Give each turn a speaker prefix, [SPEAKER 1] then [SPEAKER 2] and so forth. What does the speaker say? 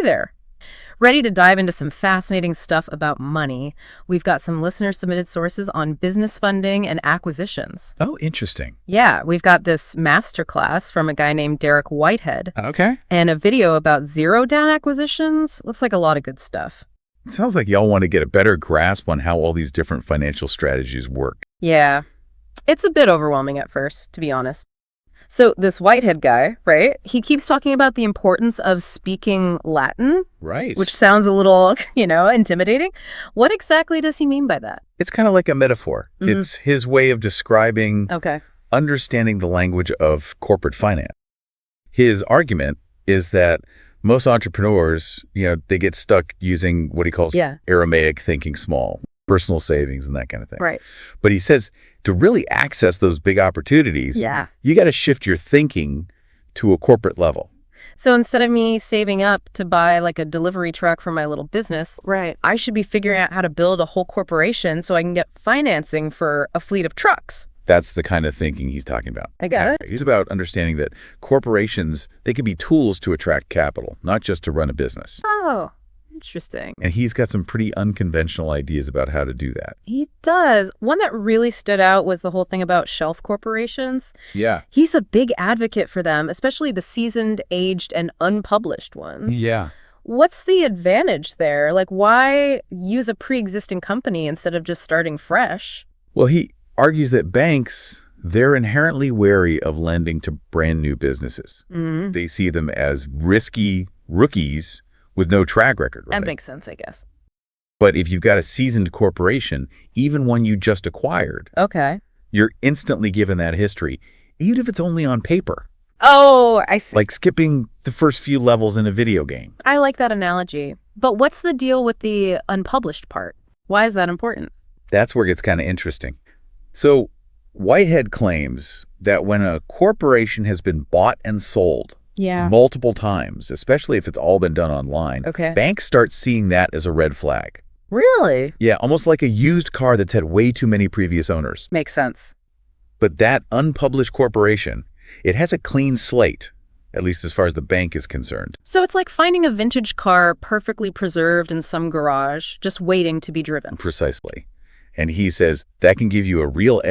[SPEAKER 1] there. Ready to dive into some fascinating stuff about money. We've got some listener-submitted sources on business funding and acquisitions.
[SPEAKER 2] Oh, interesting.
[SPEAKER 1] Yeah, we've got this masterclass from a guy named Derek Whitehead.
[SPEAKER 2] Okay.
[SPEAKER 1] And a video about zero-down acquisitions. Looks like a lot of good stuff.
[SPEAKER 2] It sounds like y'all want to get a better grasp on how all these different financial strategies work.
[SPEAKER 1] Yeah, it's a bit overwhelming at first, to be honest. So this Whitehead guy, right, he keeps talking about the importance of speaking Latin.
[SPEAKER 2] Right.
[SPEAKER 1] Which sounds a little, intimidating. What exactly does he mean by that?
[SPEAKER 2] It's kind of like a metaphor.
[SPEAKER 1] Mm-hmm.
[SPEAKER 2] It's his way of describing understanding the language of corporate finance. His argument is that most entrepreneurs, they get stuck using what he calls Aramaic thinking small, personal savings and that kind of thing.
[SPEAKER 1] Right.
[SPEAKER 2] But he says to really access those big opportunities, you got to shift your thinking to a corporate level.
[SPEAKER 1] So instead of me saving up to buy like a delivery truck for my little business, I should be figuring out how to build a whole corporation so I can get financing for a fleet of trucks.
[SPEAKER 2] That's the kind of thinking he's talking about.
[SPEAKER 1] I got it.
[SPEAKER 2] He's about understanding that corporations, they can be tools to attract capital, not just to run a business.
[SPEAKER 1] Oh, interesting.
[SPEAKER 2] And he's got some pretty unconventional ideas about how to do that.
[SPEAKER 1] He does. One that really stood out was the whole thing about shelf corporations.
[SPEAKER 2] Yeah.
[SPEAKER 1] He's a big advocate for them, especially the seasoned, aged, and unpublished ones.
[SPEAKER 2] Yeah.
[SPEAKER 1] What's the advantage there? Like, why use a pre-existing company instead of just starting fresh?
[SPEAKER 2] Well, he argues that banks, they're inherently wary of lending to brand new businesses.
[SPEAKER 1] Mm-hmm.
[SPEAKER 2] They see them as risky rookies with no track record. Right?
[SPEAKER 1] That makes sense, I guess.
[SPEAKER 2] But if you've got a seasoned corporation, even one you just acquired, you're instantly given that history, even if it's only on paper.
[SPEAKER 1] Oh, I see.
[SPEAKER 2] Like skipping the first few levels in a video game.
[SPEAKER 1] I like that analogy. But what's the deal with the unpublished part? Why is that important?
[SPEAKER 2] That's where it gets kind of interesting. So Whitehead claims that when a corporation has been bought and sold multiple times, especially if it's all been done online, banks start seeing that as a red flag.
[SPEAKER 1] Really?
[SPEAKER 2] Yeah, almost like a used car that's had way too many previous owners.
[SPEAKER 1] Makes sense.
[SPEAKER 2] But that unpublished corporation, it has a clean slate, at least as far as the bank is concerned.
[SPEAKER 1] So it's like finding a vintage car perfectly preserved in some garage, just waiting to be driven.
[SPEAKER 2] Precisely. And he says that can give you a real edge